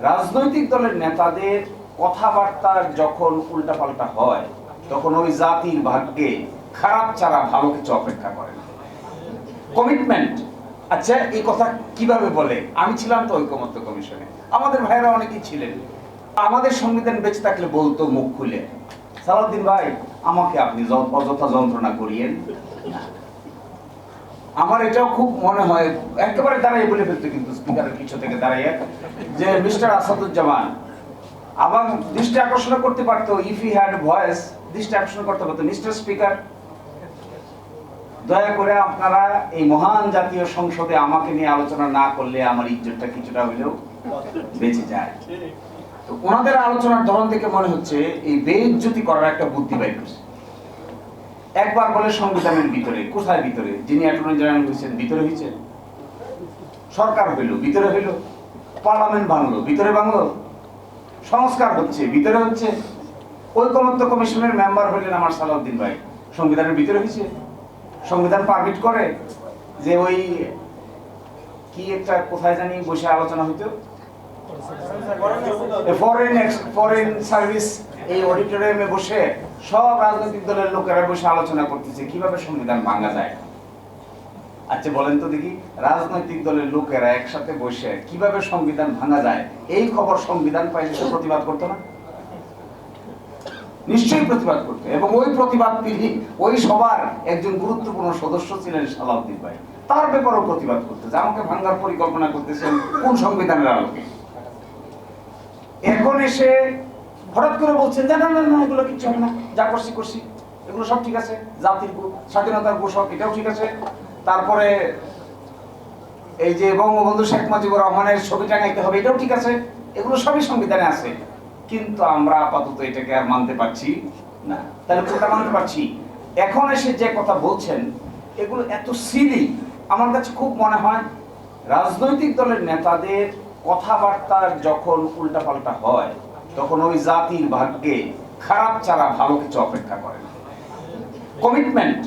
রাজনৈতিক দলের নেতাদের কথাবার্তার যখন উল্টাপাল্টা হয় তখন ওই জাতির ভাগ্যে খারাপ ছাড়া ভালো কিছু অপেক্ষা করে না। কমিটমেন্ট, আচ্ছা এই কথা কিভাবে বলে? আমি ছিলাম তো ঐকমত্য কমিশনে, আমাদের ভাইয়েরা অনেকেই ছিলেন। আমাদের সংবিধান বেঁচে থাকলে বলতো মুখ খুলে, সালাউদ্দিন ভাই আমাকে আপনি অযথা যন্ত্রণা করিয়েন না। আমার এটাও খুব মনে হয় একেবারে দাঁড়িয়ে বলে ফেলতো কিন্তু স্পিকারের কিছু থেকে দাঁড়িয়ে যে মিস্টার আসাদুজ্জামান আবার দৃষ্টি আকর্ষণ করতে পারতো, ইফ হি হ্যাড ভয়েস দৃষ্টি আকর্ষণ করতে পারতো, মিস্টার স্পিকার দয়া করে আপনারা এই মহান জাতীয় সংসদে আমাকে নিয়ে আলোচনা না করলে আমার ইজ্জতটা কিছুটা হলেও বেঁচে যায়। তো ওনাদের আলোচনার ধরন থেকে মনে হচ্ছে এই বেইজ্জতি করার একটা বুদ্ধি বাইর করছে। একবার বলে সংবিধানের ভিতরে, কোথায় ভিতরে? যিনি অ্যাটর্নি জেনারেল হয়েছেন ভিতরে হয়েছেন, সরকার হইল ভিতরে হইল, পার্লামেন্ট ভাঙলো ভিতরে ভাঙলো, সংস্কার হচ্ছে ভিতরে হচ্ছে, ঐকমত্য কমিশনের মেম্বার হইলেন আমার সালাউদ্দিন ভাই, সংবিধানের ভিতরে হয়েছে। সংবিধান পারমিট করে যে ওই কি একটা কোথায় জানি বসে আলোচনা হইতো, ফরেন সার্ভিস এই অডিটোরিয়ামে বসে সব রাজনৈতিক দলের লোকেরা বসে আলোচনা করতেছে কিভাবে সংবিধান ভাঙা যায়। আচ্ছা বলেন তো দেখি, রাজনৈতিক দলের লোকেরা একসাথে বসে কিভাবে সংবিধান ভাঙা যায় এই খবর সংবিধান পাইলে সে প্রতিবাদ করতো না? নিশ্চয়ই প্রতিবাদ করতো। এবং ওই প্রতিবাদ পিড়ি ওই সবার একজন গুরুত্বপূর্ণ সদস্য ছিলেন সালাউদ্দিন ভাই, তার ব্যাপারেও প্রতিবাদ করতেছে, আমাকে ভাঙার পরিকল্পনা করতেছেন কোন সংবিধানের আলোকে। এখন এসে হঠাৎ করে বলছেন যে না না না এগুলো কিচ্ছু হবে না, যা করছি করছি, এগুলো সব ঠিক আছে, জাতির স্বাধীনতার ঘোষক এটাও ঠিক আছে। তারপরে এই যে বঙ্গবন্ধু শেখ মুজিবুর রহমানের ছবি টাঙাইতে হবে এটাও ঠিক আছে, এগুলো সবই সংবিধানে আছে, কিন্তু আমরা আপাতত এটাকে আর মানতে পারছি না। তাহলে কোনটা মানতে পারছি? এখন এসে যে কথা বলছেন এগুলো এত সিলি, আমার কাছে খুব মনে হয় রাজনৈতিক দলের নেতাদের কথাবার্তার যখন উল্টাপাল্টা হয় তখন ওই জাতির ভাগ্যে খারাপ ছাড়া ভালো কিছু অপেক্ষা করে না। কমিটমেন্ট,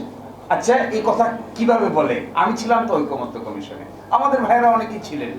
আচ্ছা এই কথা কিভাবে বলে? আমি ছিলাম তো ঐকমত্য কমিশনে, আমাদের ভাইয়েরা অনেকেই ছিলেন।